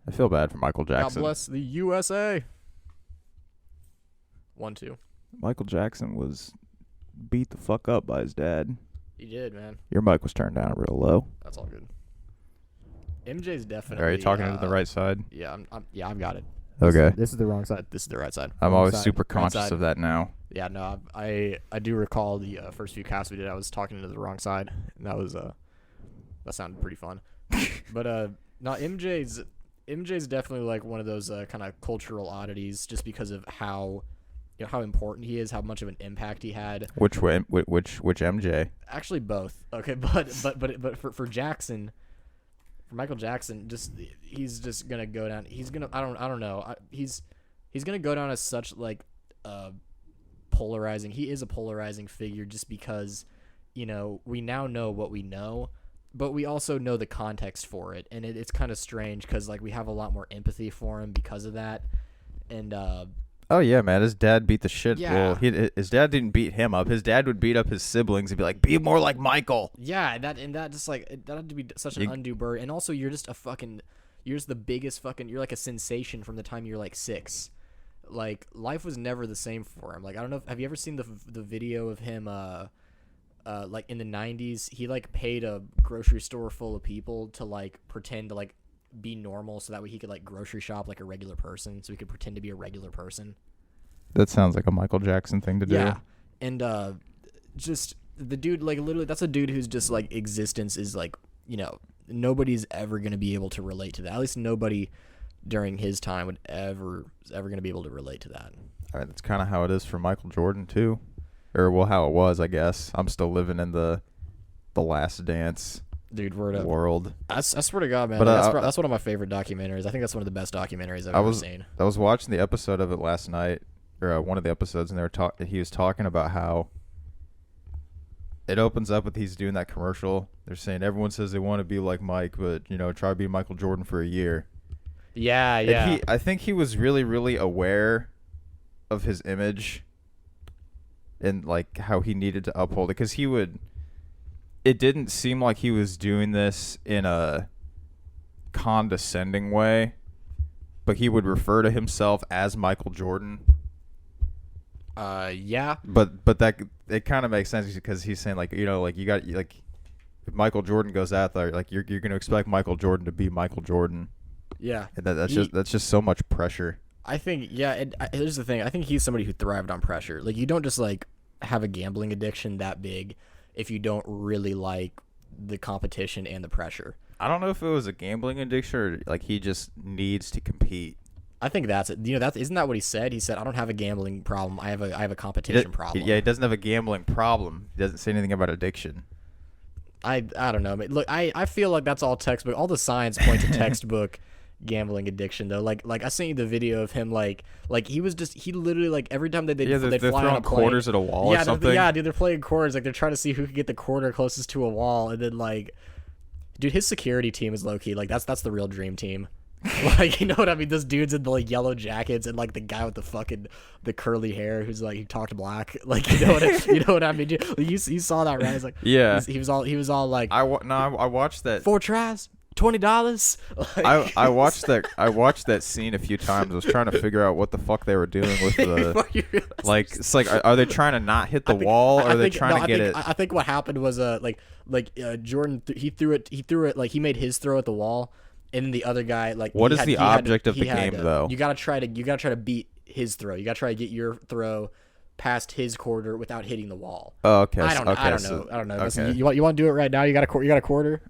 I feel bad for Michael God Jackson. bless the USA. 1-2. Michael Jackson was beat the fuck up by his dad. He did, man. Your mic was turned down real low. That's all good. MJ's definitely. Are you talking into the right side? Yeah, yeah, I've got it. Okay. This is the wrong side. This is the right side. I'm Wrong always side. super Right conscious side. of that now. Yeah, no, I do recall the first few casts we did. I was talking into the wrong side, and that was that sounded pretty fun. But no, MJ's definitely like one of those kind of cultural oddities, just because of how how important he is, how much of an impact he had. Which MJ? Actually, both. Okay, but for Jackson. For Michael Jackson, he's just gonna go down. He's gonna I don't know. He's gonna go down as such like polarizing. He is a polarizing figure just because we now know what we know, but we also know the context for it, and it's kind of strange because like we have a lot more empathy for him because of that, and Oh yeah, man. His dad beat the shit. Yeah. Well, his dad didn't beat him up. His dad would beat up his siblings and be like, "Be more like Michael." yeah, that just like that had to be such an undue burden, and also you're just the biggest you're like a sensation from the time you're like 6. Like life was never the same for him. Like I don't know, have you ever seen the video of him like in the 90s? He like paid a grocery store full of people to like pretend to like be normal so that way he could like grocery shop like a regular person, so he could pretend to be a regular person. That sounds like a Michael Jackson thing to do. Yeah. And just the dude, like literally that's a dude whose just like existence is like, nobody's ever going to be able to relate to that. At least nobody during his time would ever going to be able to relate to that. All right, that's kind of how it is for Michael Jordan too. Or well, how it was, I guess. I'm still living in the Last Dance Dude, word up. world. I swear to God, man. But, that's one of my favorite documentaries. I think that's one of the best documentaries I've ever seen. I was watching the episode of it last night, or one of the episodes, and he was talking about how it opens up with he's doing that commercial. They're saying everyone says they want to be like Mike, but try to be Michael Jordan for a year. Yeah. And I think he was really, really aware of his image and like how he needed to uphold it, because it didn't seem like he was doing this in a condescending way, but he would refer to himself as Michael Jordan. Yeah. But that it kind of makes sense because he's saying like like you got like if Michael Jordan goes out there, like you're gonna expect Michael Jordan to be Michael Jordan. Yeah. And that's just so much pressure. I think here's the thing. I think he's somebody who thrived on pressure. Like you don't just like have a gambling addiction that big if you don't really like the competition and the pressure. I don't know if it was a gambling addiction or like he just needs to compete. I think that's it. Isn't that what he said? He said, "I don't have a gambling problem. I have a competition problem." Yeah, he doesn't have a gambling problem. He doesn't say anything about addiction. I don't know. Look, I feel like that's all textbook. All the science point to textbook gambling addiction though. Like I sent you the video of him like he literally like every time they'd they're fly on a plane, quarters at a wall or something. Dude, they're playing quarters. Like they're trying to see who could get the quarter closest to a wall, and then like, dude, his security team is low key. Like that's the real dream team. Like, you know what I mean? Those dudes in the like yellow jackets and like the guy with the curly hair who's like he talked black. Like you know what I mean? You saw that, right? It's like yeah. He was all like I watched that 4 tries. $20. Like, I watched that scene a few times. I was trying to figure out what the fuck they were doing with the like. It's like are they trying to not hit the wall, or are they trying to get it? I think what happened was Jordan he threw it like he made his throw at the wall, and then the other guy like what is the object of the game though? You gotta try to beat his throw. You gotta try to get your throw past his quarter without hitting the wall. Oh, okay. I don't know. Okay. Listen, you want to do it right now? You got a quarter?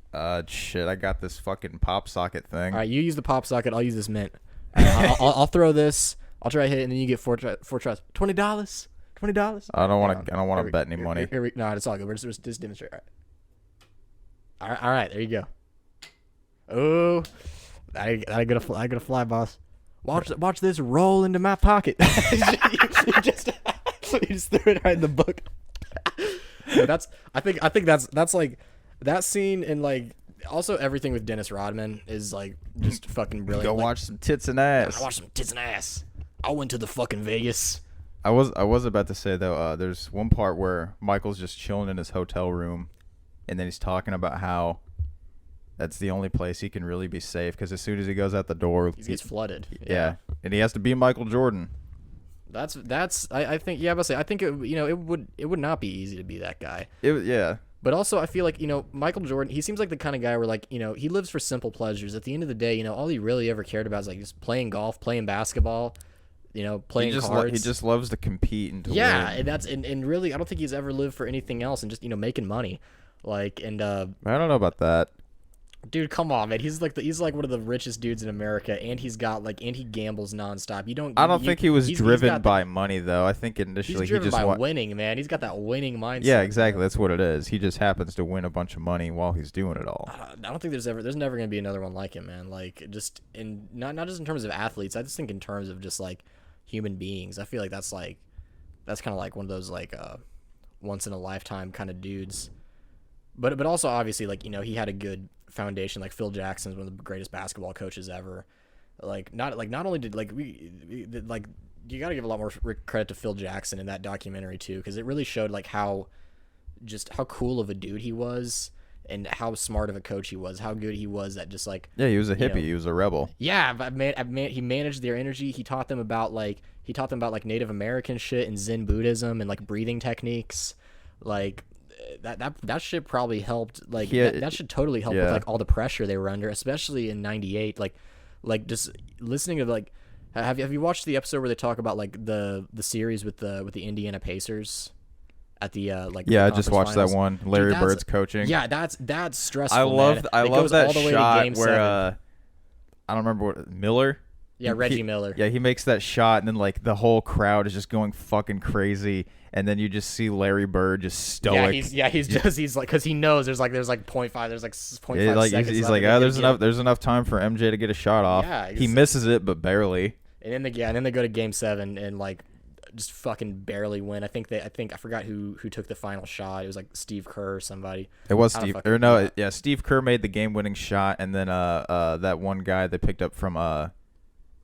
Shit. I got this fucking pop socket thing. All right, you use the pop socket. I'll use this mint. I'll throw this. I'll try to hit it, and then you get four tries. $20. $20. I don't want to bet any money. No, it's all good. We're just demonstrate. All right. There you go. Oh, I gotta fly, boss. Watch this roll into my pocket. you just threw it right in the book. But I think that's like that scene, and like also everything with Dennis Rodman is like just fucking brilliant. Go watch some tits and ass. I watched some tits and ass. I went to the fucking Vegas. I was about to say though, there's one part where Michael's just chilling in his hotel room, and then he's talking about how that's the only place he can really be safe, because as soon as he goes out the door, he gets flooded. Yeah, and he has to be Michael Jordan. That's I think but I think it would not be easy to be that guy. Yeah. But also I feel like Michael Jordan, he seems like the kind of guy where like he lives for simple pleasures. At the end of the day, all he really ever cared about is like just playing golf, playing basketball, playing cards. He just loves to compete and to win. And that's and really I don't think he's ever lived for anything else and just making money, like and I don't know about that. Dude, come on, man. He's like one of the richest dudes in America, and he gambles nonstop. I don't think he was driven by money, though. I think initially he's driven by winning, man. He's got that winning mindset. Yeah, exactly. That's what it is. He just happens to win a bunch of money while he's doing it all. I don't think there's never gonna be another one like him, man. Like just in not just in terms of athletes. I just think in terms of just like human beings. I feel like that's kind of like one of those like once in a lifetime kind of dudes. But also obviously like he had a good foundation. Like Phil Jackson's one of the greatest basketball coaches ever. Not only did you got to give a lot more credit to Phil Jackson in that documentary too, because it really showed like how cool of a dude he was and how smart of a coach he was, how good he was at just like he was a hippie, he was a rebel. Yeah, but he managed their energy. He taught them about like Native American shit and Zen Buddhism and like breathing techniques, like. That shit probably helped. Like that should totally help with like all the pressure they were under, especially in '98. Like just listening to like, have you watched the episode where they talk about like the series with the Indiana Pacers at the like I just watched finals? That one. Larry Bird's coaching. Yeah, that's stressful. I love that all the way shot to game where 7. I don't remember what Miller. Yeah, Reggie Miller. Yeah, he makes that shot, and then like the whole crowd is just going fucking crazy, and then you just see Larry Bird just stoic. He's like, because he knows there's like 0.5, there's like 0.5 seconds. He's like, there's enough time for MJ to get a shot off. Yeah, he misses it, but barely. And then they go to game 7 and like just fucking barely win. I forgot who took the final shot. It was like Steve Kerr or somebody. It was Steve. Or no, yeah, Steve Kerr made the game-winning shot, and then that one guy they picked up from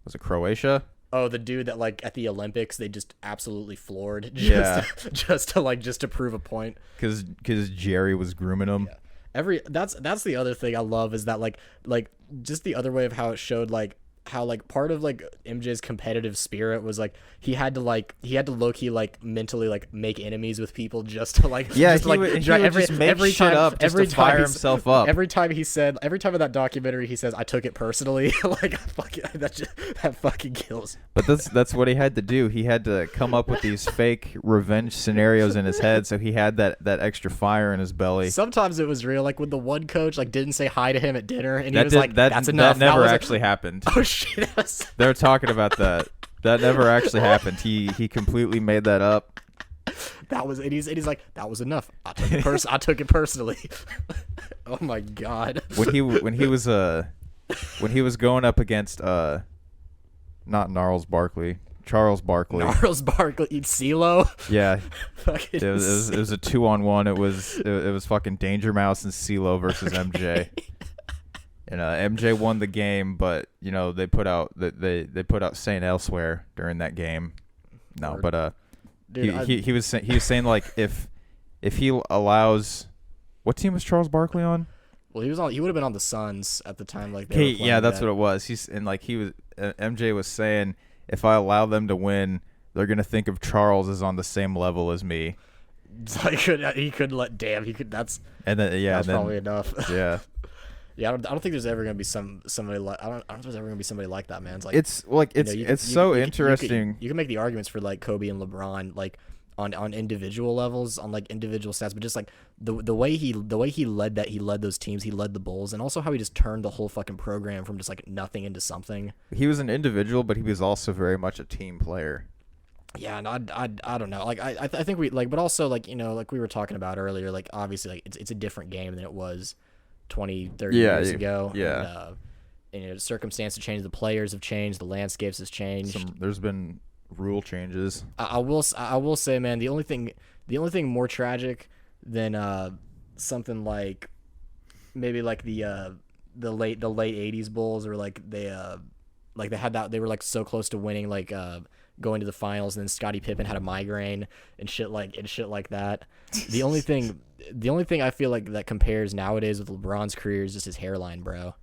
was it Croatia? Oh, the dude that like at the Olympics they just absolutely floored just to prove a point. Because Jerry was grooming him. Yeah. That's the other thing I love is that like just the other way of how it showed like how like part of like MJ's competitive spirit was like he had to low-key like mentally like make enemies with people just to like every time himself up. Every time in that documentary he says I took it personally. Like that fucking kills. But that's what he had to do. He had to come up with these fake revenge scenarios in his head, so he had that extra fire in his belly. Sometimes it was real, like when the one coach like didn't say hi to him at dinner and he was like that's enough. That never actually happened. Oh shit. They're talking about that. That never actually happened. He completely made that up. He's like, that was enough. I took it personally. Oh my god. When he was going up against not Charles Barkley. Gnarls Barkley, CeeLo. Yeah. it was a 2-on-1. It was fucking Danger Mouse and CeeLo versus MJ. And MJ won the game, but they put out Saint Elsewhere during that game. No, Word. But Dude, he was saying like if he allows, what team was Charles Barkley on? Well, he would have been on the Suns at the time. Like they were yeah, that's what it was. MJ was saying if I allow them to win, they're gonna think of Charles as on the same level as me. He could let. Damn, he could. That's probably enough. Yeah. Yeah, I don't think there's ever gonna be somebody like I don't think there's ever gonna be somebody like that, man. It's like it's so interesting. You can make the arguments for like Kobe and LeBron, like on individual levels, on like individual stats, but just like the way he led those teams, he led the Bulls, and also how he just turned the whole fucking program from just like nothing into something. He was an individual, but he was also very much a team player. Yeah, and I don't know. Like I think we like, but also like like we were taling about earlier, like obviously like it's a different game than it was 20, 30 years ago. Yeah. And circumstances changed, the players have changed, the landscapes has changed. There's been rule changes. I will say, man, the only thing more tragic than something like maybe like the late 80s Bulls, or like they Like they were like so close to winning, like going to the finals, and then Scottie Pippen had a migraine and shit like that. The only thing I feel like that compares nowadays with LeBron's career is just his hairline, bro.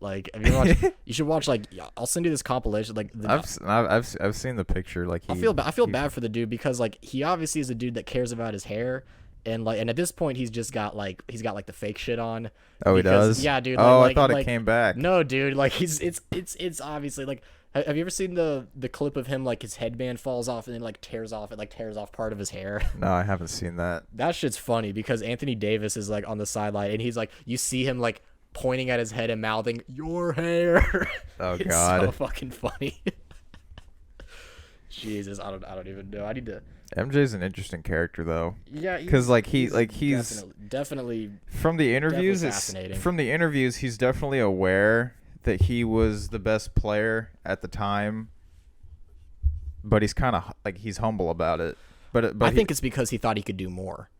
Like, have you watched, you should watch, like, I'll send you this compilation. Like, I've seen the picture. Like, I feel bad for the dude because, like, he obviously is a dude that cares about his hair, and at this point he's got the fake shit on. Oh, he does. Yeah, dude. Oh, I thought it came back. No, dude. Like, it's obviously like. Have you ever seen the clip of him, like, his headband falls off and then tears off part of his hair? No, I haven't seen that. That shit's funny because Anthony Davis is like on the sideline and he's like, you see him like pointing at his head and mouthing your hair. Oh it's God, so fucking funny. Jesus, I don't even know. I need to. MJ's an interesting character though. Yeah, because he's definitely from the interviews. Fascinating. From the interviews, he's definitely aware that he was the best player at the time, but he's kind of like he's humble about it. But I think it's because he thought he could do more.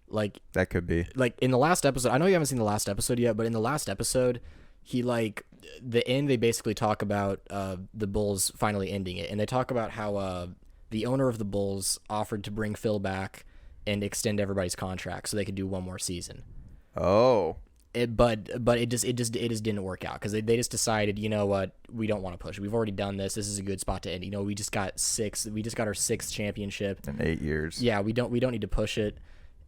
Like that could be. Like in the last episode, I know you haven't seen the last episode yet, but in the last episode, he the end. They basically talk about the Bulls finally ending it, and they talk about how the owner of the Bulls offered to bring Phil back and extend everybody's contract so they could do one more season. Oh. But it just didn't work out because they just decided, you know what, we don't want to push. We've already done this. This is a good spot to end. You know, we just got our sixth championship in 8 years. Yeah, we don't need to push it,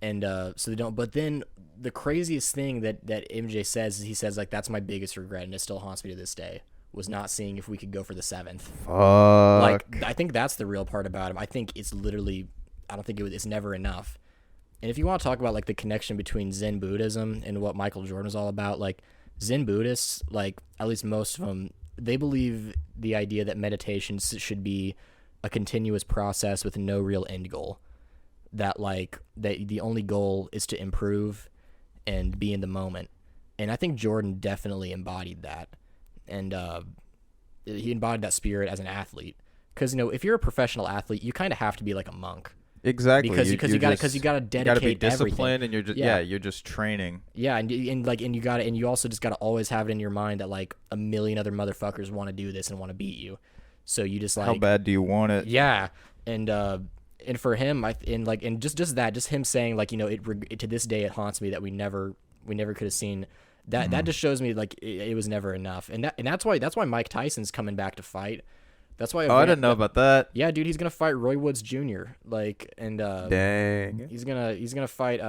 and so they don't. But then the craziest thing that MJ says is he says like that's my biggest regret, and it still haunts me to this day, was not seeing if we could go for the 7th. Fuck. Like I think that's the real part about him. I think it's literally, I don't think it's never enough. And if you want to talk about like the connection between Zen Buddhism and what Michael Jordan is all about, like Zen Buddhists, like at least most of them, they believe the idea that meditation should be a continuous process with no real end goal. That the only goal is to improve and be in the moment. And I think Jordan definitely embodied that. And he embodied that spirit as an athlete. Because, you know, if you're a professional athlete, you kind of have to be like a monk. Exactly, because you got to dedicate. You got to be disciplined, everything. and you're just training. Yeah, and you also just got to always have it in your mind that like a million other motherfuckers want to do this and want to beat you. So you just like, how bad do you want it? Yeah, and for him, just him saying like, you know, it to this day it haunts me that we never could have seen that. That just shows me like it was never enough, and that's why Mike Tyson's coming back to fight. That's why. I didn't know about that. Yeah, dude, he's gonna fight Roy Woods Jr. Dang. He's gonna fight.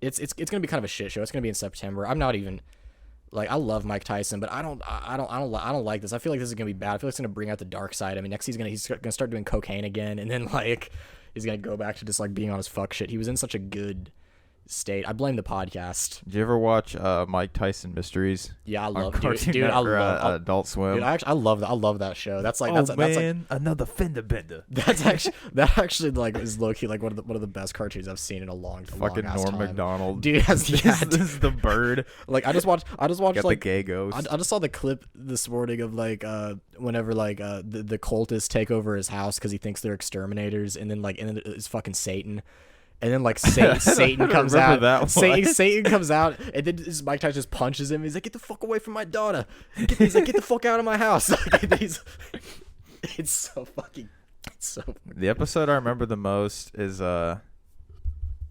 It's gonna be kind of a shit show. It's gonna be in September. I'm not even like, I love Mike Tyson, but I don't like this. I feel like this is gonna be bad. I feel like it's gonna bring out the dark side. I mean, next he's gonna start doing cocaine again, and then like he's gonna go back to just like being on his fuck shit. He was in such a good state. I blame the podcast. Did you ever watch Mike Tyson Mysteries? Yeah, I love Adult Swim. Dude, I love that show. That's like that's like another fender bender. That actually like is low key like one of the best cartoons I've seen in a long fucking long Norm time. Macdonald. Dude, this is the bird. Like I just watched got like the gay ghost. I just saw the clip this morning of like whenever like the cultists take over his house because he thinks they're exterminators, and then it's fucking Satan. And then like Satan comes out. Satan comes out, and then Mike Tyson just punches him. He's like, "Get the fuck away from my daughter!" He's like, "Get the fuck out of my house!" It's so fucking. It's so. The episode I remember the most is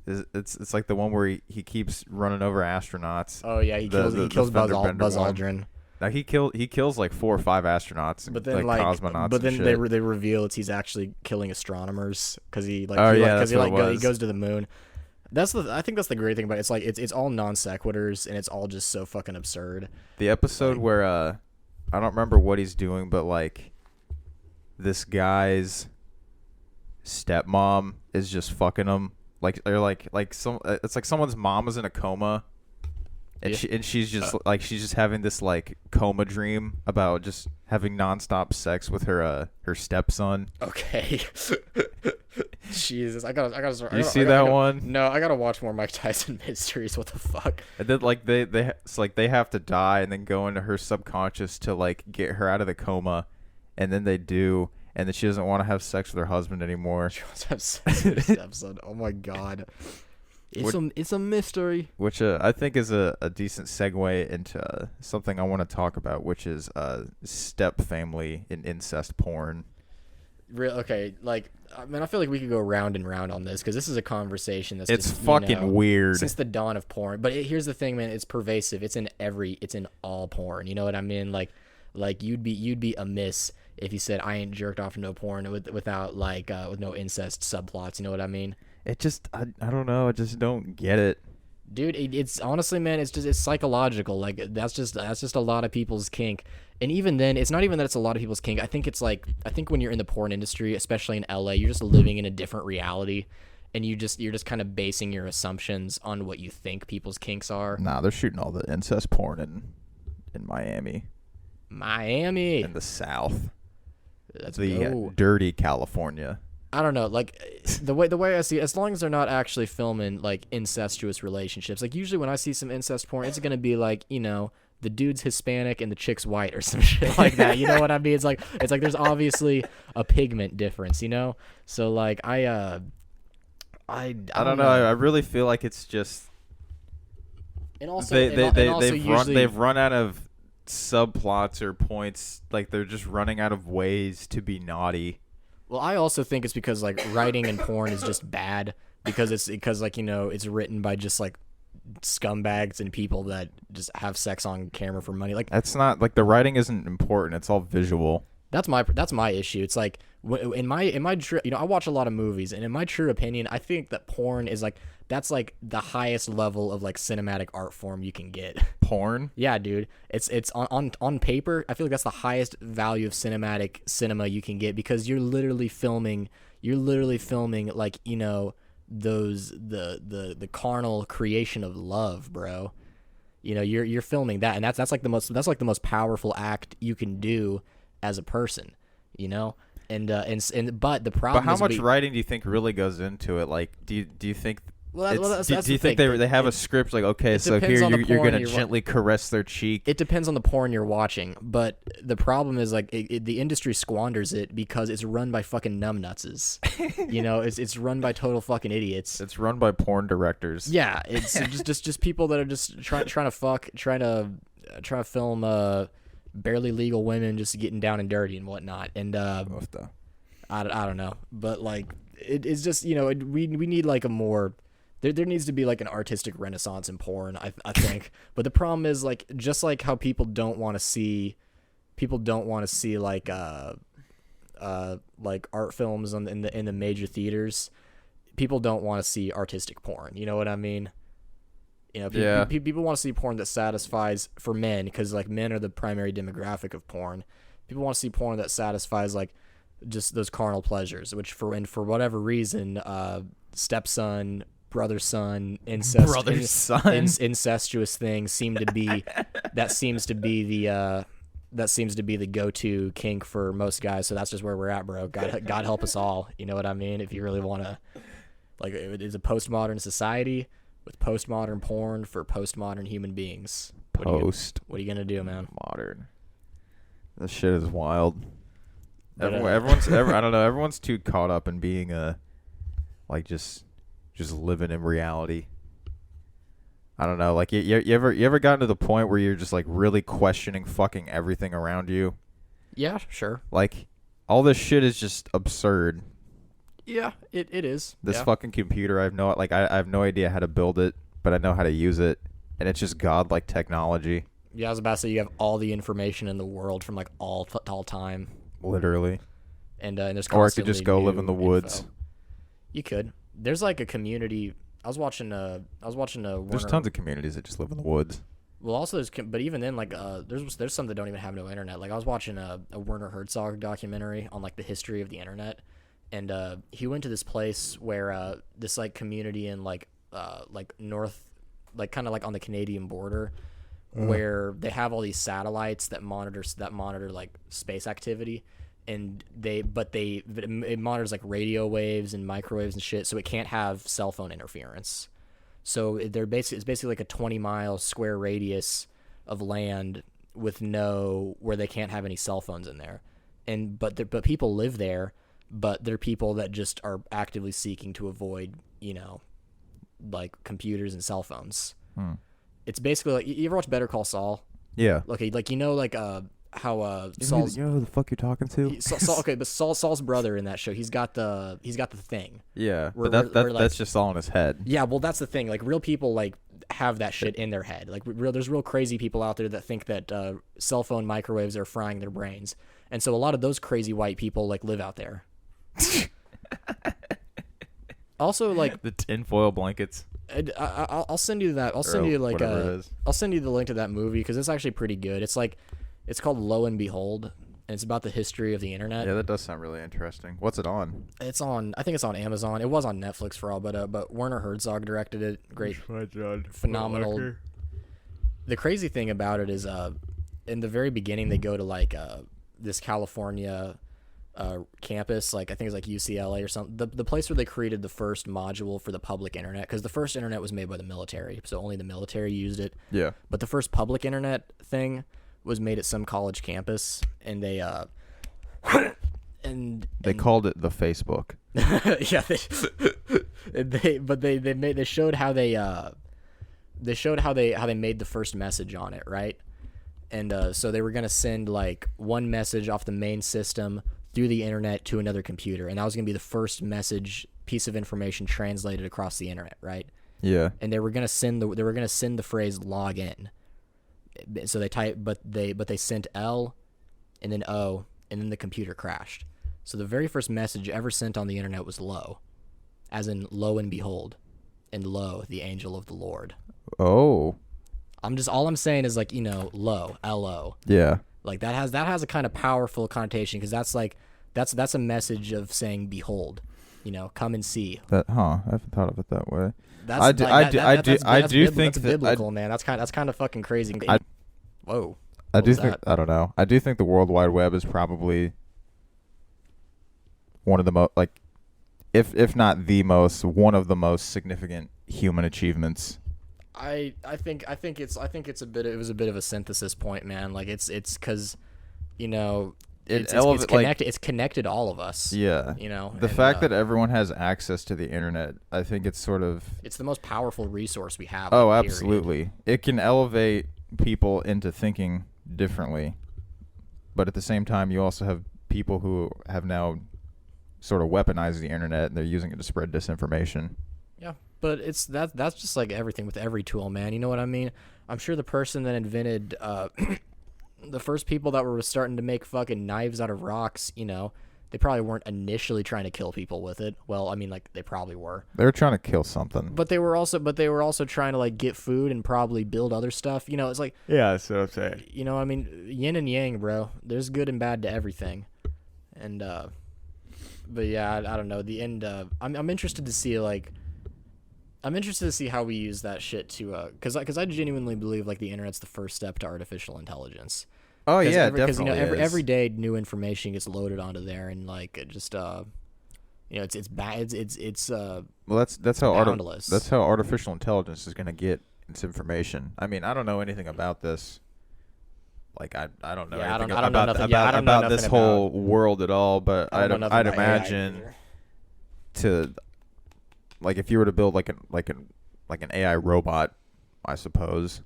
it's like the one where he keeps running over astronauts. Oh yeah, he kills Buzz Aldrin. Now he kills like 4 or 5 astronauts, but then like cosmonauts. But then and shit. they reveal he's actually killing astronomers because he goes to the moon. I think that's the great thing about it. It's all non sequiturs, and it's all just so fucking absurd. The episode where I don't remember what he's doing, but like this guy's stepmom is just fucking him. It's like someone's mom is in a coma. And she's just having this like coma dream about just having nonstop sex with her stepson. Okay. Jesus, I gotta start. You see that one? No, I gotta watch more Mike Tyson Mysteries. What the fuck? And then like they have to die and then go into her subconscious to like get her out of the coma, and then they do, and then she doesn't want to have sex with her husband anymore. She wants to have sex with her stepson. Oh my god. It's a mystery. Which I think is a decent segue into something I want to talk about, which is step family and incest porn. Okay, like, I mean, I feel like we could go round and round on this because this is a conversation that's It's just, fucking weird. Since the dawn of porn. But here's the thing, man. It's pervasive. It's in all porn. You know what I mean? Like you'd be amiss if you said I ain't jerked off no porn without with no incest subplots. You know what I mean? It just I don't know. I just don't get it. Dude, it's honestly, man, it's psychological. Like that's just a lot of people's kink. And even then, it's not even that it's a lot of people's kink. I think when you're in the porn industry, especially in LA, you're just living in a different reality, and you're just kind of basing your assumptions on what you think people's kinks are. Nah, they're shooting all the incest porn in Miami. In the South. Let's the go. Dirty California. I don't know, like the way I see it, as long as they're not actually filming like incestuous relationships. Like usually when I see some incest porn, it's gonna be like, the dude's Hispanic and the chick's white or some shit like that. You know what I mean? It's like there's obviously a pigment difference, So like I don't know. I really feel like it's just and also they've run out of subplots or points. Like they're just running out of ways to be naughty. Well, I also think it's because like writing in porn is just bad because it's written by just like scumbags and people that just have sex on camera for money. Like that's not like the writing isn't important. It's all visual. That's my issue. It's like in my true, I watch a lot of movies, and in my true opinion, I think that porn is like that's like the highest level of like cinematic art form you can get. Porn? Yeah, dude. It's on paper. I feel like that's the highest value of cinema you can get because you're literally filming like those the carnal creation of love, bro. You're filming that, and that's like the most powerful act you can do as a person, and but the problem. But how much writing do you think really goes into it? Like, do you think? That's do you think they have a script like, okay, so here you're gonna gently caress their cheek? It depends on the porn you're watching, but the problem is like the industry squanders it because it's run by fucking numbnutses. It's run by total fucking idiots. It's run by porn directors. Yeah, it's just people that are just trying to film barely legal women just getting down and dirty and whatnot. And I don't know, but like it's just we need like a more. There needs to be like an artistic renaissance in porn, I think. But the problem is like just like how people don't want to see like art films in the major theaters. People don't want to see artistic porn. You know what I mean? People want to see porn that satisfies for men because like men are the primary demographic of porn. People want to see porn that satisfies like just those carnal pleasures, which for whatever reason, stepson, brother son, incestuous things seem to be the go-to kink for most guys. So that's just where we're at, bro. God help us all. You know what I mean? If you really want to, like, it's a postmodern society with postmodern porn for postmodern human beings. What are you gonna do, man? Modern. This shit is wild. But, everyone's too caught up in being just living in reality. I don't know. Like you ever gotten to the point where you're just like really questioning fucking everything around you? Yeah, sure. Like all this shit is just absurd. Yeah, it is. This fucking computer, I have no idea how to build it, but I know how to use it, and it's just godlike technology. Yeah, I was about to say you have all the information in the world from like all time. Literally. And there's or I could just go live in the woods. Info. You could. There's like a community. I was watching a. There's tons of communities that just live in the woods. Well, also but even then, like there's some that don't even have no internet. Like I was watching a Werner Herzog documentary on like the history of the internet, and he went to this place where this like community in like north, like kind of like on the Canadian border, where they have all these satellites that monitor like space activity. And it monitors like radio waves and microwaves and shit, so it can't have cell phone interference. So it's basically like a 20-mile square radius of land where they can't have any cell phones in there. But people live there, but they're people that just are actively seeking to avoid like computers and cell phones. Hmm. It's basically like you ever watch Better Call Saul? Yeah. Okay, like how Saul's You know who the fuck you're talking to? okay, but Saul's brother in that show, he's got the thing. Yeah, Where- but where, like- that's just all in his head. Yeah, well, that's the thing. Like, real people like have that shit in their head. Like, there's real crazy people out there that think that cell phone microwaves are frying their brains, and so a lot of those crazy white people like live out there. Also, like The tinfoil blankets. I'll send you that. I'll send you like whatever it is. I'll send you the link to that movie because it's actually pretty good. It's called Lo and Behold, and it's about the history of the internet. Yeah, that does sound really interesting. What's it on? I think it's on Amazon. It was on Netflix for all, but Werner Herzog directed it. Great, phenomenal. The crazy thing about it is, in the very beginning, they go to like this California campus, like I think it's like UCLA or something. The place where they created the first module for the public internet, because the first internet was made by the military, so only the military used it. Yeah. But the first public internet thing was made at some college campus, and they They called it the Facebook. yeah, they showed how they made the first message on it, right? And so they were gonna send like one message off the main system through the internet to another computer, and that was gonna be the first piece of information translated across the internet, right? Yeah. And they were gonna send the phrase log in. So they sent L and then O, and then the computer crashed. So the very first message ever sent on the internet was lo, as in lo and behold, and lo, the angel of the Lord. Oh. All I'm saying is like, lo, L-O. Yeah. Like that has a kind of powerful connotation, because that's a message of saying behold, come and see. I haven't thought of it that way. That's Think biblical, man. That's kind of fucking crazy. Whoa. I don't know. I do think the World Wide Web is probably one of the most, like, if not the most, one of the most significant human achievements. I think it was a bit of a synthesis point, man. Like it's because, it's connected all of us. Yeah. The fact that everyone has access to the internet, I think it's the most powerful resource we have. Oh, absolutely. It can elevate people into thinking differently, but at the same time, you also have people who have now sort of weaponized the internet, and they're using it to spread disinformation. Yeah, but that's just like everything with every tool, man. You know what I mean? I'm sure the person that invented the first people that were starting to make fucking knives out of rocks, they probably weren't initially trying to kill people with it. Well, I mean, like, they probably were. They were trying to kill something. But they were also trying to like get food and probably build other stuff. It's like, yeah, that's what I'm saying. I mean, yin and yang, bro. There's good and bad to everything. And but yeah, I don't know. The end. I'm interested to see how we use that shit to because I genuinely believe like the internet's the first step to artificial intelligence. Oh yeah, definitely. Because every day new information gets loaded onto there, and like it just it's bad. It's well, that's how boundless. That's how artificial intelligence is gonna get its information. I mean, I don't know anything about this. Like I don't know anything about this whole world at all, but I'd imagine to, like, if you were to build like an AI robot, I suppose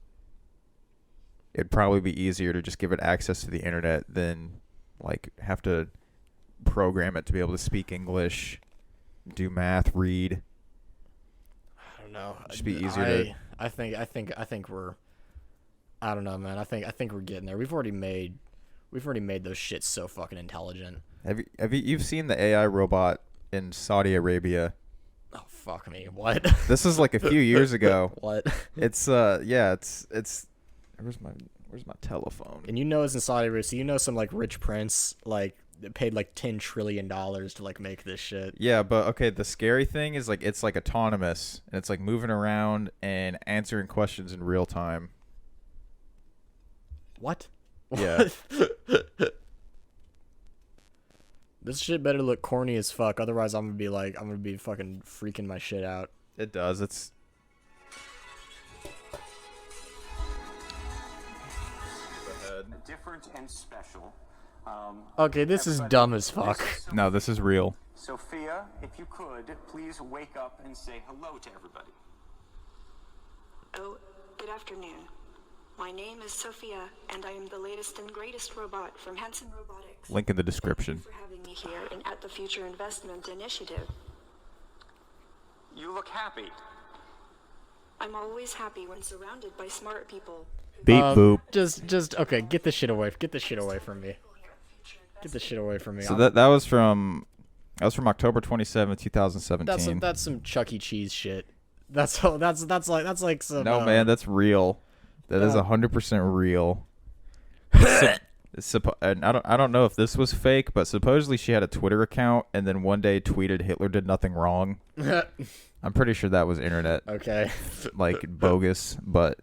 it'd probably be easier to just give it access to the internet than like have to program it to be able to speak English, do math, read. I don't know. Just be easier I think we're. I don't know, man. I think we're getting there. We've already made those shits so fucking intelligent. You've seen the AI robot in Saudi Arabia? Oh, fuck me. What? This is like a few years ago. What? It's where's my telephone? And it's in Saudi Arabia, so some like rich prince like paid like $10 trillion to like make this shit. Yeah, but okay, the scary thing is like it's like autonomous, and it's like moving around and answering questions in real time. What? Yeah. This shit better look corny as fuck, otherwise I'm gonna be fucking freaking my shit out. It does. It's different and special. Okay, this is dumb as fuck. No, this is real. Sophia, if you could, please wake up and say hello to everybody. Oh, good afternoon. My name is Sophia, and I am the latest and greatest robot from Hanson Robotics. Link in the description. Thank you for having me here and at the Future Investment Initiative. You look happy. I'm always happy when surrounded by smart people. Beep boop. Just okay. Get this shit away. Get this shit away from me. Get this shit away from me. So that was from October 27th, 2017. That's some Chuck E. Cheese shit. That's like some. No, man, that's real. That is 100% real. And I don't know if this was fake, but supposedly she had a Twitter account and then one day tweeted Hitler did nothing wrong. I'm pretty sure that was internet. Okay. Like bogus, but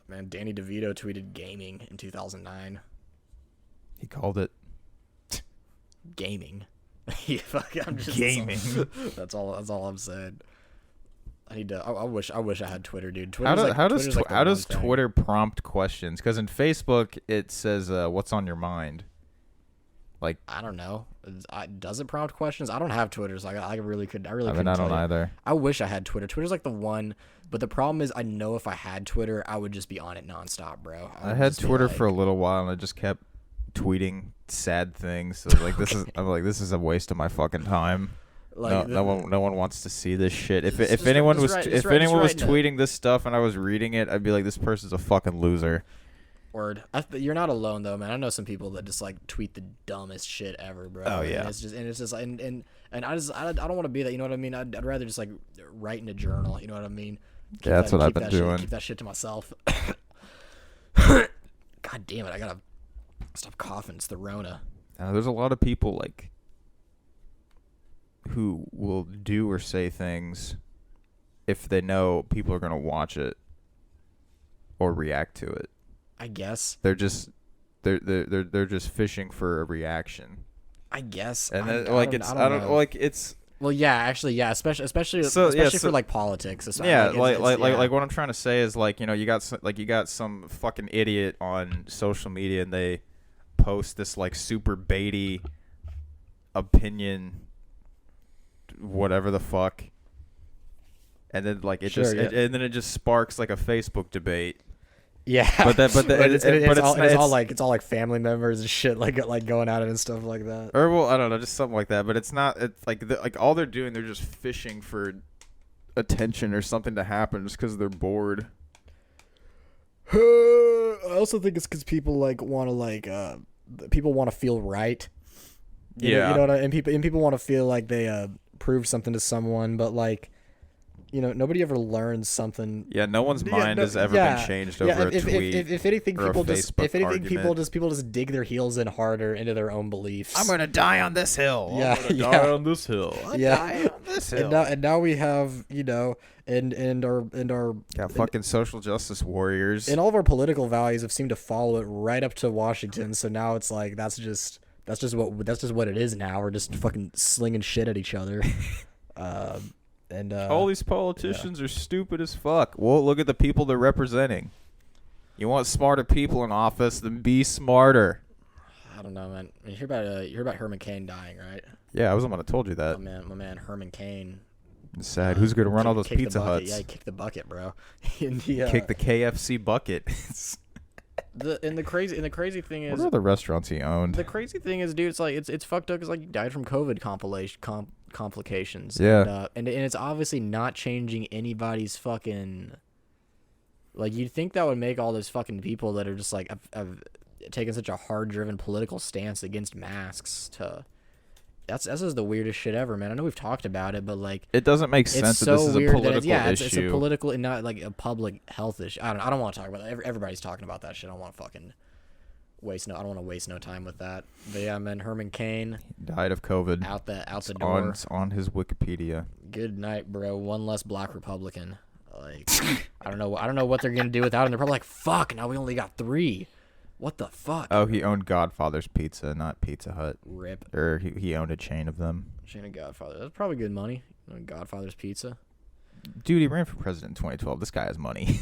man, Danny DeVito tweeted gaming in 2009. he called it Gaming. I'm just gaming. That's all I'm saying. I need to. I wish I had Twitter, dude. How Twitter's does thing. Twitter prompt questions? Because in Facebook it says what's on your mind. Like I don't know. Does it prompt questions? I don't have Twitter, so I really couldn't I tell don't you. either. I wish I had Twitter. Twitter's like the one, but the problem is I know if I had Twitter, I would just be on it nonstop, bro. I had Twitter for a little while and I just kept tweeting sad things. So like this is a waste of my fucking time. Like, no one wants to see this shit. If just anyone right- was just if right- anyone was just right tweeting this stuff and I was reading it, I'd be like, this person's a fucking loser. Word. You're not alone though, man. I know some people that just like tweet the dumbest shit ever, bro. Oh, yeah. And it's just and I don't want to be that. You know what I mean? I'd rather just like write in a journal. You know what I mean? Yeah, that's what I've been keep doing. that shit to myself. God damn it! I gotta stop coughing. It's the Rona. There's a lot of people like who will do or say things if they know people are gonna watch it or react to it. I guess. They're just fishing for a reaction. I guess. And I don't know. Like it's. Well, yeah, actually, yeah, especially for like politics. Yeah, like like what I'm trying to say is like, you know, you got some fucking idiot on social media and they post this like super baity opinion, whatever the fuck, and then like it and then it just sparks like a Facebook debate. Yeah, it's all like family members and shit like going at it and stuff like that. Or well, I don't know, just something like that. But it's not. It's like all they're doing, they're just fishing for attention or something to happen just because they're bored. I also think it's because people like want to people want to feel right. You know what and people want to feel like they proved something to someone, but like. You know, nobody ever learns something. Yeah, no one's mind has ever been changed over a tweet. If anything, people just argument. people just dig their heels in harder into their own beliefs. I'm gonna die on this hill. Yeah, die on this hill. Die on this hill. And now we have and our got fucking social justice warriors. And all of our political values have seemed to follow it right up to Washington. So now it's like that's just what it is now. We're just fucking slinging shit at each other. And all these politicians are stupid as fuck. Well, look at the people they're representing. You want smarter people in office, then be smarter. I don't know, man. I mean, you hear about Herman Cain dying, right? Yeah, I was the one that told you that. My man Herman Cain. It's sad. Who's going to run all those Pizza Huts? Yeah, he kicked the bucket, bro. Kick the KFC bucket. The crazy thing is, what are the restaurants he owned? The crazy thing is, dude, it's like it's fucked up because like he died from COVID complications. Yeah, and it's obviously not changing anybody's fucking. Like you'd think that would make all those fucking people that are just like have taken such a hard-driven political stance against masks to. That's just the weirdest shit ever, man. I know we've talked about it, but like it doesn't make sense that this is a political issue. It's a political and not like a public health issue. I don't want to talk about that. Everybody's talking about that shit. I don't want to fucking I don't want to waste no time with that. But yeah, man, Herman Cain died of COVID. Out the door. On his Wikipedia. Good night, bro. One less black Republican. Like I don't know what they're gonna do without him. They're probably like, fuck. Now we only got 3. What the fuck? Oh, he owned Godfather's Pizza, not Pizza Hut. Rip. Or he owned a chain of them. Chain of Godfather. That's probably good money. Godfather's Pizza. Dude, he ran for president in 2012. This guy has money.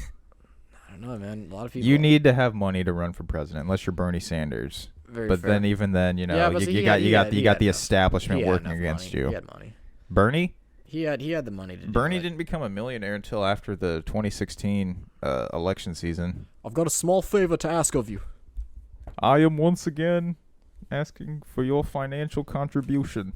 I don't know, man. A lot of people. You need to have money to run for president, unless you're Bernie Sanders. But fair. then, even then, you know, yeah, you got the establishment working against you. He had money. Bernie? He had the money to do Bernie it. didn't become a millionaire until after the 2016 election season. I've got a small favor to ask of you. I am once again asking for your financial contribution.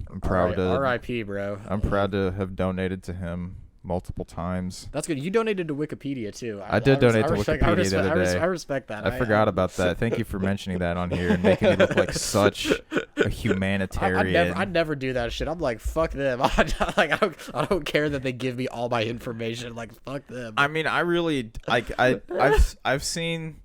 I'm proud to. R.I.P., bro. I'm proud to have donated to him multiple times. That's good. You donated to Wikipedia too. I did donate to Wikipedia the other day. I respect that. I forgot about that. Thank you for mentioning that on here and making me look like such a humanitarian. I'd never do that shit. I'm like, fuck them. I don't care that they give me all my information. Like, fuck them. I mean, I really I've seen,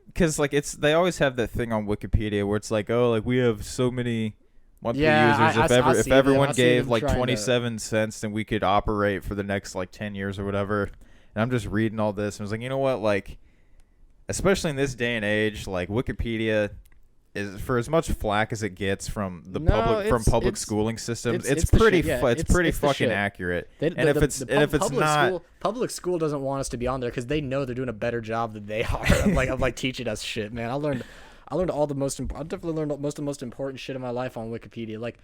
because like they always have that thing on Wikipedia where it's like, oh, like we have so many monthly users. If everyone gave like 27 cents, then we could operate for the next like 10 years or whatever. And I'm just reading all this and I was like, you know what, like, especially in this day and age, like Wikipedia is, for as much flack as it gets from the public schooling systems, it's pretty fucking accurate. And if it's not, public school doesn't want us to be on there because they know they're doing a better job than they are of like teaching us shit, man. I learned all the most. I definitely learned most of the most important shit in my life on Wikipedia. Like,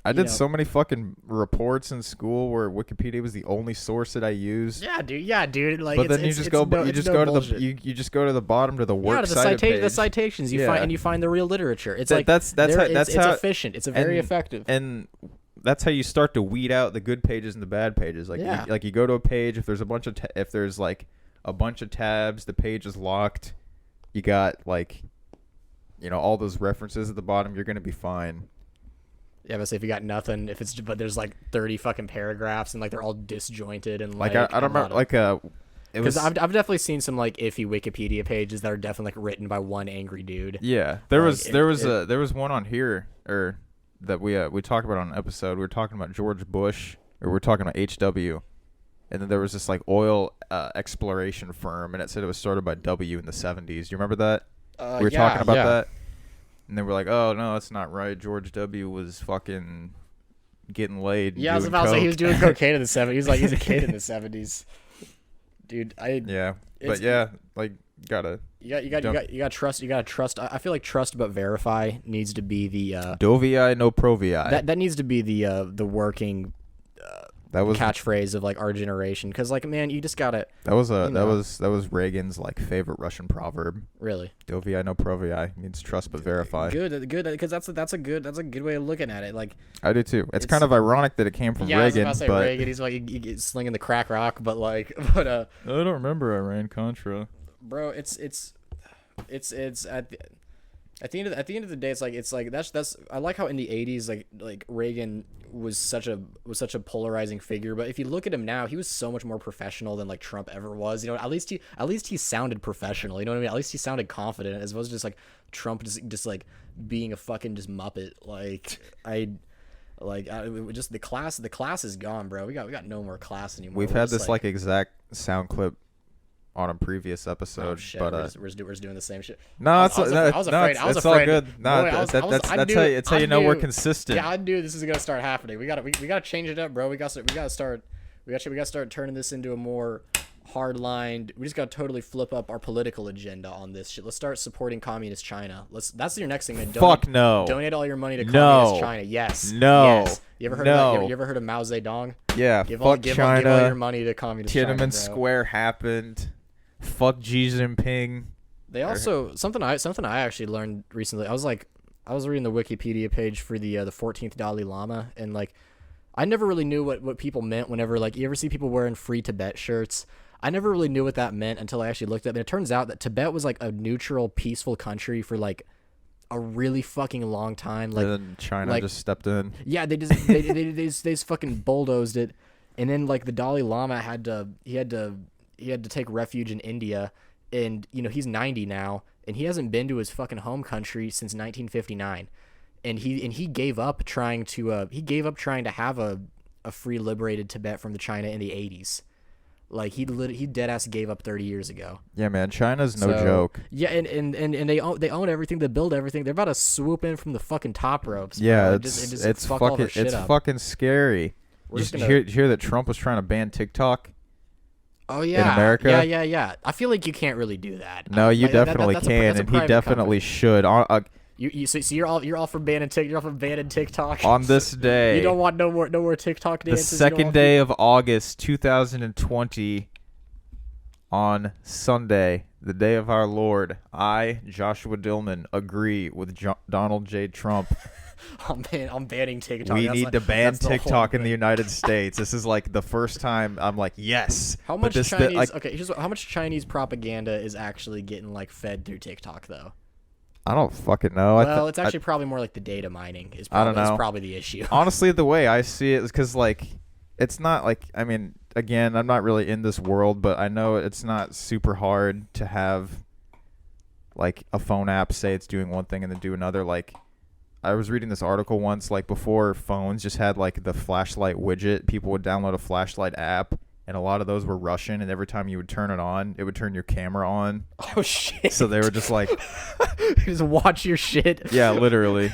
I did so many fucking reports in school where Wikipedia was the only source that I used. Yeah, dude. Like, but then you just go to the bottom to the works site page. The citations you find the real literature. It's that's efficient. It's very effective. And that's how you start to weed out the good pages and the bad pages. Like, you go to a page, if there's a bunch of tabs, the page is locked. You got like, all those references at the bottom, you're gonna be fine. Yeah, but say if you got nothing, but there's like 30 fucking paragraphs and like they're all disjointed and like I don't remember because I've definitely seen some like iffy Wikipedia pages that are definitely like written by one angry dude. Yeah, there was one on here that we talked about on an episode. We were talking about George Bush, or we were talking about HW, and then there was this like oil exploration firm, and it said it was started by W in the 70s. Do you remember that? We were talking about that, and they were like, "Oh no, that's not right. George W. was fucking getting laid." Yeah, I was about to say he was doing cocaine in the 70s. He's like, he's a kid in the 70s, dude. Like gotta. You gotta trust. You gotta trust. I feel like trust but verify needs to be the Dovii no provii. That needs to be the working. That was catchphrase of like our generation, because like, man, you just gotta. That was Reagan's like favorite Russian proverb. Really? Dovii no provii means trust but verify. Good, because that's a good way of looking at it. Like, I do too. It's kind of ironic that it came from Reagan. I was about to say Reagan. He's like he's slinging the crack rock, but I don't remember Iran Contra. Bro, it's at the end of the day, it's like that's I like how in the 80s like Reagan was such a polarizing figure, but if you look at him now, he was so much more professional than like Trump ever was. At least he sounded professional. You know what I mean? At least he sounded confident, as opposed to just like Trump just like being a fucking just muppet. Just the class is gone, bro. We got no more class anymore. We've had this like exact sound clip on a previous episode, oh, shit. but we're just doing the same shit. No, I was afraid. It's all good. No, that's how you know we're consistent. Yeah, I knew this is gonna start happening. We gotta change it up, bro. We gotta start turning this into a more hard-lined. We just gotta totally flip up our political agenda on this shit. Let's start supporting communist China. That's your next thing, man. No. Donate all your money to communist China. Yes. No. Yes. You ever heard of Mao Zedong? Yeah. Give fuck China. Give all your money to communist China. Tiananmen Square happened. Fuck Xi Jinping. They also something I actually learned recently. I was reading the Wikipedia page for the 14th Dalai Lama, and like I never really knew what people meant whenever like you ever see people wearing Free Tibet shirts. I never really knew what that meant until I actually looked up, and it turns out that Tibet was like a neutral, peaceful country for like a really fucking long time. Like, and then China just stepped in. Yeah, they just fucking bulldozed it, and then like the Dalai Lama had to take refuge in India, and he's 90 now, and he hasn't been to his fucking home country since 1959, and he gave up trying to have a free liberated Tibet from the China in the 80s. Like he dead ass gave up 30 years ago. Yeah, man, China's no joke. Yeah, and they own everything, they build everything. They're about to swoop in from the fucking top ropes. Yeah, it's fucking scary. Did you hear that Trump was trying to ban TikTok? Oh yeah, in America. Yeah. I feel like you can't really do that. No, you definitely can, and he definitely should. So you're all for banning TikTok. On this day, You don't want no more TikTok the dances. second day of August 2020, on Sunday, the day of our Lord, I, Joshua Dillman, agree with Donald J. Trump. I'm banning TikTok. We need to ban that's the whole TikTok in the thing. United States. This is like the first time I'm like, yes. How But much this, Chinese? like, Okay, how much Chinese propaganda is actually getting like fed through TikTok though? I don't fucking know. Well, it's actually probably more like the data mining is probably, I don't know. is probably the issue. Honestly, the way I see it is because, like, it's not like, I mean, again, I'm not really in this world, but I know it's not super hard to have, like, a phone app say it's doing one thing and then do another. Like, I was reading this article once, like, before phones just had, like, the flashlight widget, people would download a flashlight app, and a lot of those were Russian, and every time you would turn it on, it would turn your camera on. Oh shit! So they were just like, just watch your shit. yeah, literally.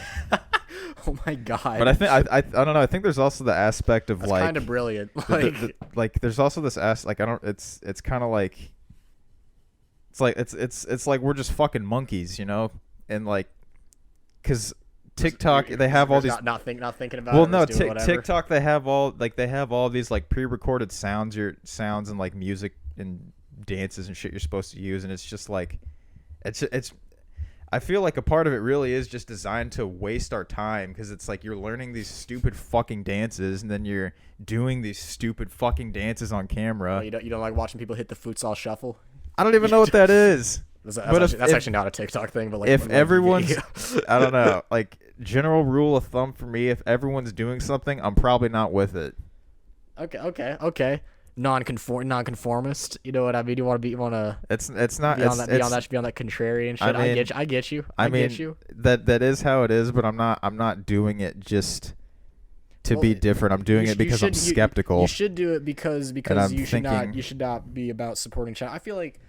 Oh my god! But I think I don't know. I think there's also the aspect of That's like kind of brilliant. like there's also this like I don't. It's kind of like it's like we're just fucking monkeys, you know, and like because TikTok they have all these not thinking about. well it, no just doing whatever. TikTok they have all these like pre-recorded sounds and like music and dances and shit you're supposed to use, and it's just like it's I feel like a part of it really is just designed to waste our time because it's like you're learning these stupid fucking dances and then you're doing these stupid fucking dances on camera. Oh, you don't like watching people hit the futsal shuffle? I don't even know what that is. That's But actually not a TikTok thing, but like if like, everyone's I don't know, like general rule of thumb for me, if everyone's doing something, I'm probably not with it. Okay. Nonconformist. You know what I mean? You want to It's not be on that contrarian shit. I mean, I get you. I mean, get you. that is how it is, but I'm not doing it just to be different. I'm doing it because I'm skeptical. You should do it because I'm you should thinking- you should not be about supporting China. I feel like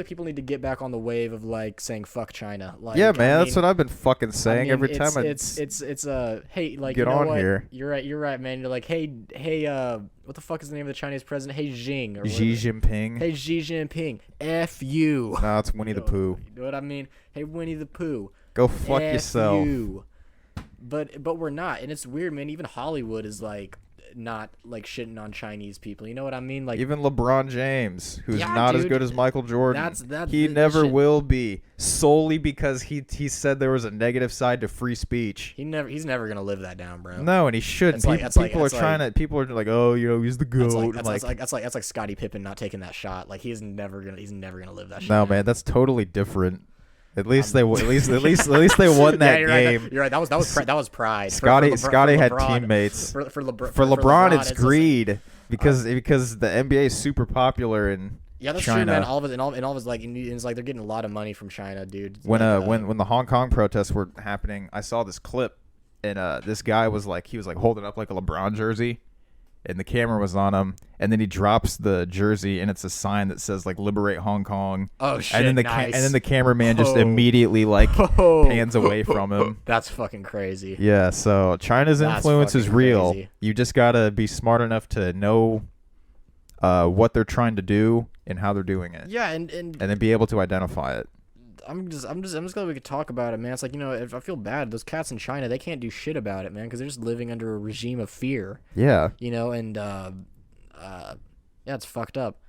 people need to get back on the wave of like saying fuck China. Like, yeah, I man, that's mean- what I've been fucking saying I mean, every time. It's hey, like, get you know on what? here. You're right, man. You're like, hey, what the fuck is the name of the Chinese president? Hey Xing or Xi whatever. Jinping. Hey Xi Jinping, F you. No, it's Winnie the Pooh. You know what I mean? Hey Winnie the Pooh. Go fuck F yourself. you. But we're not, and it's weird, man. Even Hollywood is like not like shitting on Chinese people. You know what I mean? Like Even LeBron James, who's Yeah, not as dude. good as Michael Jordan, he that never shit- will be, solely because he said there was a negative side to free speech. he's never gonna live that down, bro. No, and he shouldn't. People are like, oh, you know, he's the goat. That's like Scottie Pippen not taking that shot. Like he's never gonna live that shit. No, down. man, that's totally different. At least they won that You're game. Right. You're right. That was pride. Scotty had LeBron- teammates. For LeBron, it's just- greed because the NBA is super popular in Yeah, that's China. true, man. All of his like, and it's like they're getting a lot of money from China, dude. When the Hong Kong protests were happening, I saw this clip, and this guy was like holding up like a LeBron jersey, and the camera was on him, and then he drops the jersey, and it's a sign that says like "Liberate Hong Kong." Oh shit! And then the cameraman just immediately like pans away from him. That's fucking crazy. Yeah, so China's That's influence is fucking real. crazy. You just gotta be smart enough to know what they're trying to do and how they're doing it, Yeah, and then be able to identify it. I'm just glad we could talk about it, man. It's like, you know, if I feel bad, those cats in China, they can't do shit about it, man, because they're just living under a regime of fear, Yeah, you know, and yeah, it's fucked up.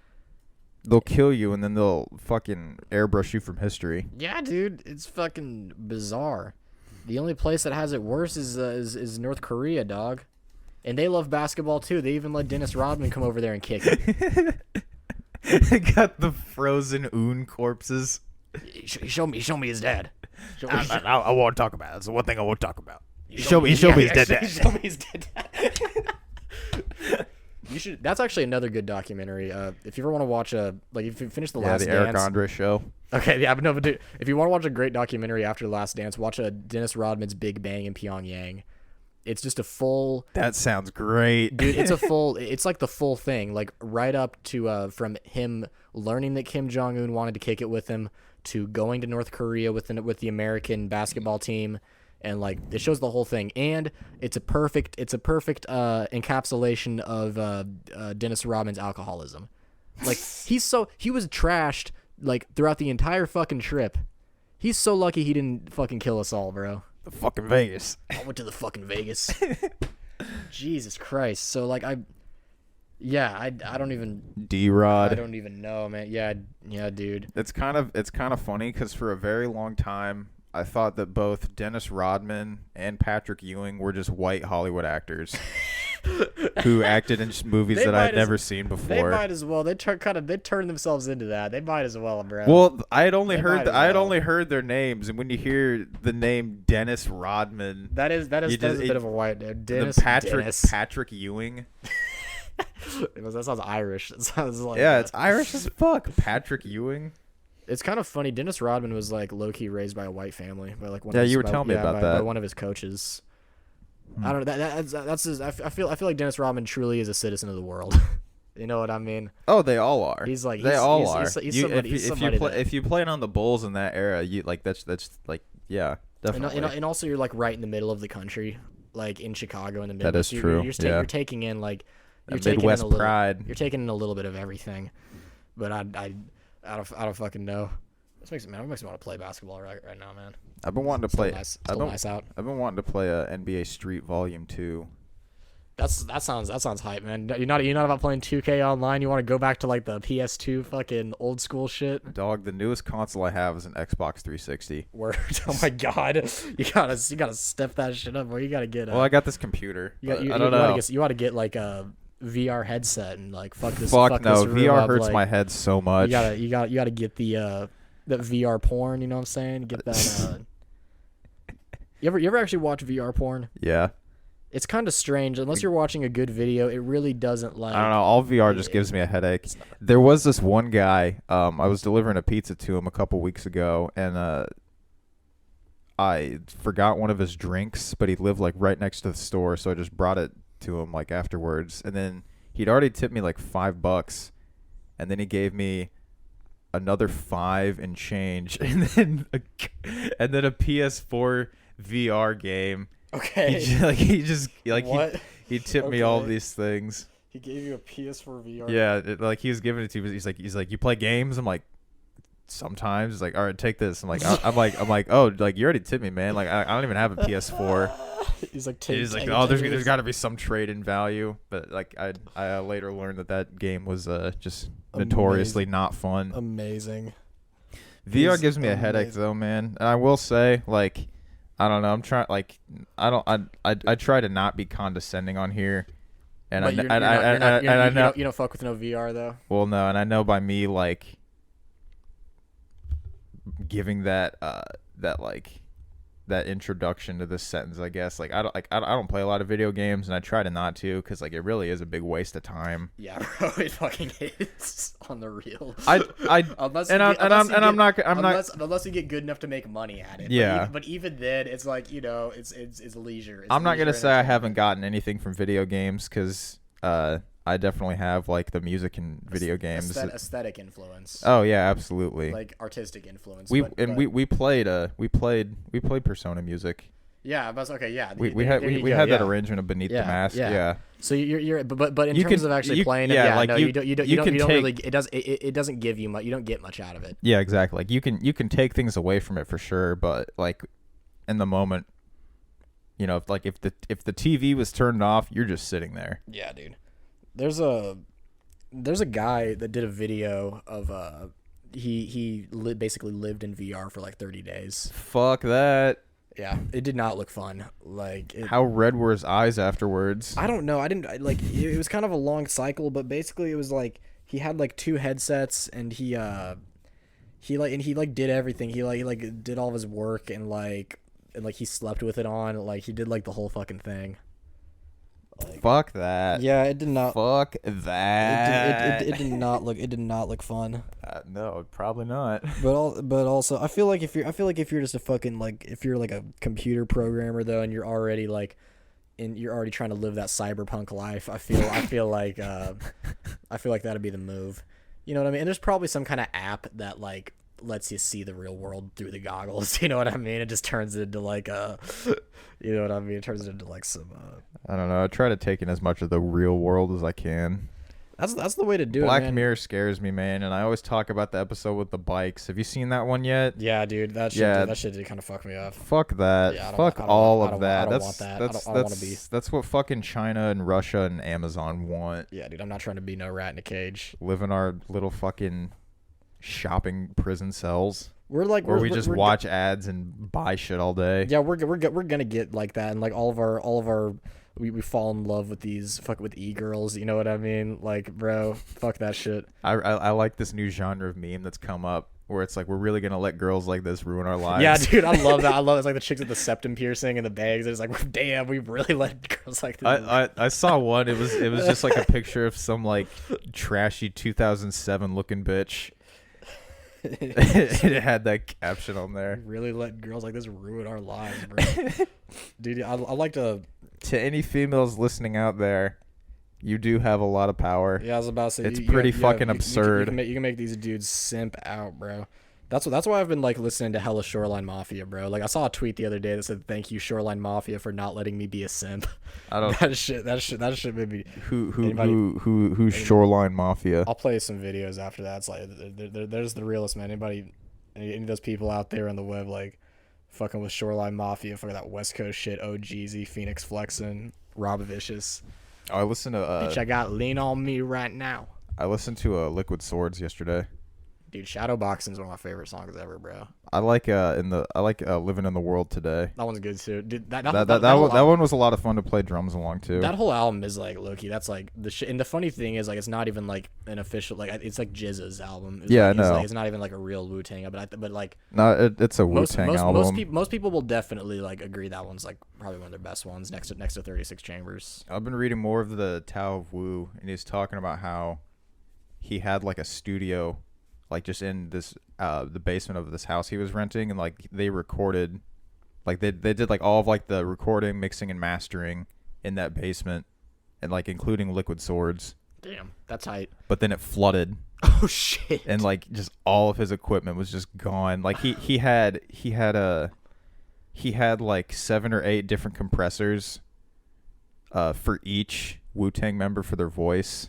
they'll kill you and then they'll fucking airbrush you from history. Yeah, dude, it's fucking bizarre. The only place that has it worse is North Korea, dog. And they love basketball too. They even let Dennis Rodman come over there and kick it. They got the frozen Oon corpses. Show me his dad. I won't talk about it. That's the one thing I won't talk about. Show me his dead dad. Show me his dead dad. You should. That's actually another good documentary. If you ever want to watch if you finish the Last the Eric Dance. Andre show. Okay, yeah, but no, but dude, if you want to watch a great documentary after The Last Dance, watch Dennis Rodman's Big Bang in Pyongyang. It's just a full. That sounds great, Dude, it's a full. It's like the full thing, like right up to from him learning that Kim Jong-un wanted to kick it with him, to going to North Korea with the American basketball team, and like it shows the whole thing, and it's a perfect encapsulation of Dennis Rodman's alcoholism. Like he was trashed like throughout the entire fucking trip. He's so lucky he didn't fucking kill us all, bro. The fucking Vegas. I went to the fucking Vegas. Jesus Christ. So like I don't even D-Rod. I don't even know, man. Yeah, dude. It's kind of funny because for a very long time I thought that both Dennis Rodman and Patrick Ewing were just white Hollywood actors who acted in movies that I had never seen before. They might as well. They turn themselves into that. They might as well, bro. Well, I had only heard their names, and when you hear the name Dennis Rodman, that is a bit of a white name. Dennis Patrick Ewing. That sounds Irish. It sounds like it's Irish as fuck. Patrick Ewing. It's kind of funny. Dennis Rodman was like low key raised by a white family, by like you were telling me about that. By one of his coaches. I don't know. That's his, I feel like Dennis Rodman truly is a citizen of the world. You know what I mean? Oh, they all are. He's like they all are. If you played on the Bulls in that era, you like that's like definitely. And also you're like right in the middle of the country, like in Chicago in the middle. That is true. You're taking in like Midwest pride. You're taking in a little bit of everything, but I don't fucking know. This makes me want to play basketball right now, man. I've been wanting to play. Nice out. I've been wanting to play a NBA Street Volume 2. That sounds hype, man. You're not about playing 2K online. You want to go back to like the PS2 fucking old school shit. Dog, the newest console I have is an Xbox 360. Word. Oh my god. You gotta step that shit up, or you gotta get. Well, I got this computer. I don't know. You ought to get like a VR headset and like fuck this. Fuck no, this room VR up, hurts like, my head so much. You gotta get the VR porn. You know what I'm saying? Get that. You ever actually watch VR porn? Yeah. It's kind of strange. Unless you're watching a good video, it really doesn't like. I don't know. All VR just gives me a headache. There was this one guy. I was delivering a pizza to him a couple weeks ago, and I forgot one of his drinks, but he lived like right next to the store, so I just brought it to him like afterwards, and then he'd already tipped me like $5, and then he gave me another $5 and change, and then a PS4 VR game. Okay. He tipped me all these things. He gave you a PS4 VR. Yeah, he was giving it to me. He's like, you play games? I'm like, sometimes. He's like, all right, take this. I'm like, I'm like, oh, like you already tipped me, man. Like I don't even have a PS4. He's like, oh, there's got to be some trade in value. But like I later learned that game was just notoriously not fun. Amazing. VR gives me a headache though, man. And I will say, like, I don't know. I'm trying. Like, I try to not be condescending on here, and I know you don't fuck with no VR though. Well, no, and I know by me like giving that introduction to this sentence, I guess. Like I don't play a lot of video games, and I try to not to, because like it really is a big waste of time. Yeah, bro, it fucking is on the real. Unless you get good enough to make money at it. Yeah. But even then, it's like, you know, it's leisure. I'm not gonna say I haven't gotten anything from video games, because I definitely have like the music and video games. Aesthetic influence. Oh yeah, absolutely. Like artistic influence. We played Persona music. Yeah, but okay, yeah. We had that arrangement of Beneath the Mask. Yeah. So you're but in terms of actually playing it, it doesn't give you much. You don't get much out of it. Yeah, exactly. Like you can take things away from it for sure, but like in the moment, you know, if the TV was turned off, you're just sitting there. Yeah, dude. There's a guy that did a video of he basically lived in VR for like 30 days. Fuck that. Yeah, it did not look fun. Like how red were his eyes afterwards? I don't know. It was kind of a long cycle, but basically it was like he had like 2 headsets, and he did everything. He did all of his work, and he slept with it on. Like he did like the whole fucking thing. Like, fuck that. Yeah, it did not. Fuck that. It did not look. It did not look fun. No, probably not. But also, I feel like if you're just a fucking if you're like a computer programmer though, and you're already you're already trying to live that cyberpunk life, I feel like that'd be the move. You know what I mean? And there's probably some kind of app that like lets you see the real world through the goggles. You know what I mean? It just turns it into like you know what I mean? It turns it into like some. I don't know. I try to take in as much of the real world as I can. That's the way to do it, Black man. Mirror scares me, man, and I always talk about the episode with the bikes. Have you seen that one yet? Yeah, dude, that shit did kind of fuck me up. Fuck that. Yeah, Fuck all of I that. don't want that. I don't want to be. That's what fucking China and Russia and Amazon want. Yeah, dude, I'm not trying to be no rat in a cage. Live in our little fucking shopping prison cells. We're like where we just watch ads and buy shit all day. Yeah, we're gonna get like that, and like all of our we fall in love with these with e-girls, you know what I mean? Like, bro, fuck that shit. I like this new genre of meme that's come up where it's like we're really gonna let girls like this ruin our lives. Yeah, dude, I love that. I love it. It's like the chicks with the septum piercing and the bags. It's like, damn, we really let girls like this. I saw one. It was just like a picture of some like trashy 2007 looking bitch. It had that caption on there. Really let girls like this ruin our lives, bro. Dude, I like to any females listening out there, you do have a lot of power. Yeah, I was about to say it's pretty fucking absurd. You can make these dudes simp out, bro. That's why I've been like listening to hella Shoreline Mafia, bro. Like I saw a tweet the other day that said, "Thank you, Shoreline Mafia, for not letting me be a simp." I don't. that shit made me. Who's Shoreline Mafia? I'll play some videos after that. It's like there's the realest, man. Any of those people out there on the web like fucking with Shoreline Mafia, fucking that West Coast shit. OGZ, Phoenix Flexin, Rob Vicious. I listened to Bitch, I got lean on me right now. I listened to Liquid Swords yesterday. Dude, Shadowboxing is one of my favorite songs ever, bro. I like Living in the World Today. That one's good too. Dude, that one was a lot of fun to play drums along too. That whole album is like low-key. That's like the shit. And the funny thing is like it's not even like an official like it's like Jizza's album. I know. Like, it's not even like a real Wu-Tang, but like no, it's a Wu-Tang album. Most people will definitely like agree that one's like probably one of their best ones next to 36 Chambers. I've been reading more of the Tao of Wu, and he's talking about how he had like a studio like just in this the basement of this house he was renting, and like they recorded like they did like all of like the recording, mixing and mastering in that basement, and like including Liquid Swords. Damn, that's tight. But then it flooded. Oh shit. And like just all of his equipment was just gone. Like he had like 7 or 8 different compressors for each Wu-Tang member for their voice.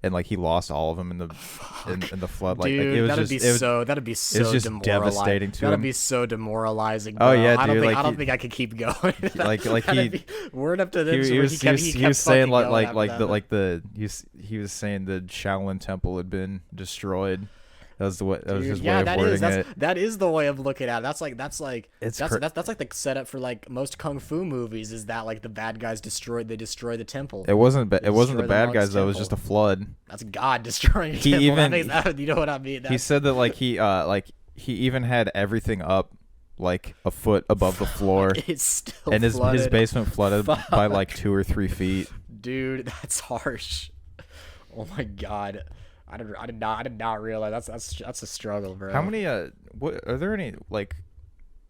And like he lost all of them in the flood. Like, dude, like it was that'd be so just devastating to him. That'd be so demoralizing. Bro. Oh yeah, dude. I don't think I could keep going. like word up to this. He was saying he was saying the Shaolin Temple had been destroyed. That was his way of wording it. That is the way of looking at it. That's like that's like the setup for like most kung fu movies is that like the bad guys destroy the temple. It wasn't the bad guys though. It was just a flood. That's God destroying a temple. You know what I mean? He said that like he even had everything up like a foot above the floor. It's still and his basement flooded by Fuck. like 2 or 3 feet. Dude, that's harsh. Oh my God. I did not realize that's a struggle, bro. How many what are there any like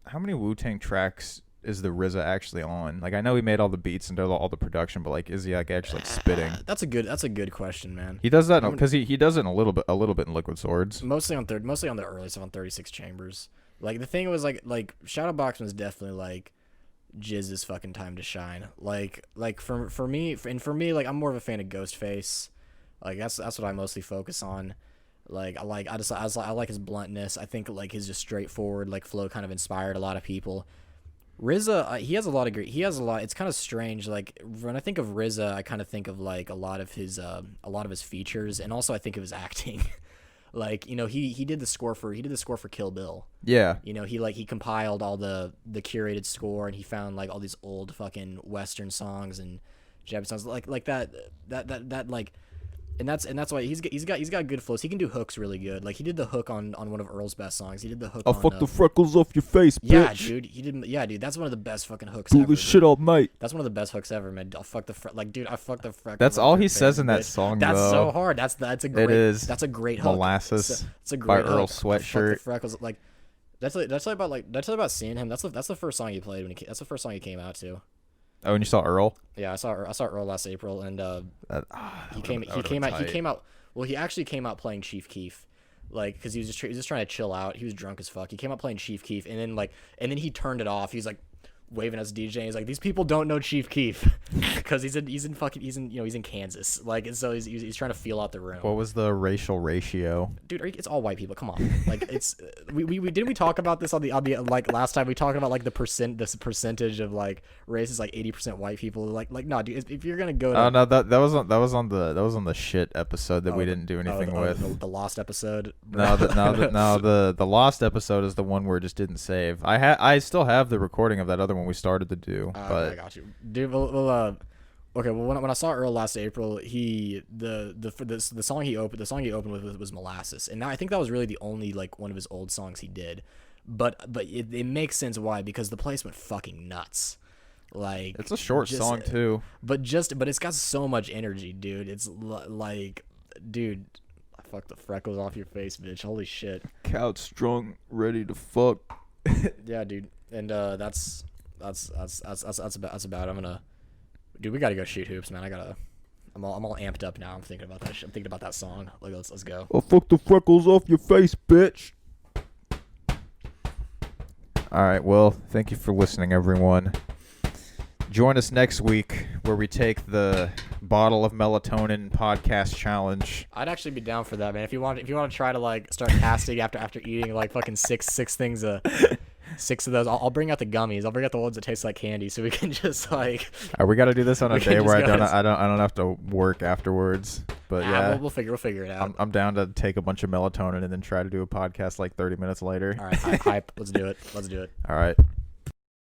how many Wu-Tang tracks is the RZA actually on? Like I know he made all the beats and does all the production, but like is he like actually like spitting? That's a good question, man. He does that because he does it a little bit in Liquid Swords. Mostly on the early stuff on 36 Chambers. Like the thing was like Shadowboxing was definitely like Jizz's fucking time to shine. Like for me like I'm more of a fan of Ghostface. Like that's what I mostly focus on. Like I like his bluntness. I think like his just straightforward like flow kind of inspired a lot of people. RZA, he has a lot. It's kind of strange. Like when I think of RZA, I kind of think of like a lot of his features, and also I think of his acting. Like you know he did the score for Kill Bill. Yeah. You know he compiled all the curated score, and he found like all these old fucking Western songs and Japanese songs like that like. And that's why he's got good flows. He can do hooks really good. Like he did the hook on one of Earl's best songs. He did the hook. I'll fuck the freckles off your face, bitch. Yeah, dude. He did. Yeah, dude. That's one of the best fucking hooks. Do ever, this shit all night. That's one of the best hooks ever, man. I'll fuck the dude. I fuck the freckles. That's all he says in that song. That's though. so hard. That's a great. It is. That's a great hook. Molasses. It's a great by Earl hook. Sweatshirt. The freckles. Like that's about seeing him. That's the first song he played that's the first song he came out to. Oh, and you saw Earl? Yeah, I saw Earl last April, and he came out. Well, he actually came out playing Chief Keef, like because he was just trying to chill out. He was drunk as fuck. He came out playing Chief Keef, and then he turned it off. He's like, waving us DJ. He's like, these people don't know Chief Keef because he's in Kansas. Like, and so he's trying to feel out the room. What was the racial ratio? Dude, it's all white people. Come on. Like, it's we talk about this on the like last time we talked about like the percentage of like races, like 80% white people. Like no, dude, if you're gonna go to, Oh no, that was on the shit episode that we didn't do anything with. The lost episode. No, the lost episode is the one where it just didn't save. I still have the recording of that other one we started to do, but I got you, dude. Okay. Well, when I saw Earl last April, the song he opened with was Molasses, and I think that was really the only like one of his old songs he did. But it makes sense why, because the place went fucking nuts. Like, it's a short song too. But it's got so much energy, dude. It's like, dude, I fucked the freckles off your face, bitch. Holy shit. Couch strung, ready to fuck. Yeah, dude. And that's about it. I'm gonna, dude, we gotta go shoot hoops, man. I'm all amped up now. I'm thinking about that shit. I'm thinking about that song. Like, let's go. I'll fuck the freckles off your face, bitch. All right, well, thank you for listening, everyone. Join us next week where we take the bottle of melatonin podcast challenge. I'd actually be down for that, man. If you want to try to like start fasting after eating like fucking six things, 6 of those, I'll bring out the gummies. I'll bring out the ones that taste like candy, so we can just like. All right, we got to do this on a day where I don't have to work afterwards. But yeah, we'll figure it out. I'm down to take a bunch of melatonin and then try to do a podcast like 30 minutes later. All right, hype. Let's do it. All right.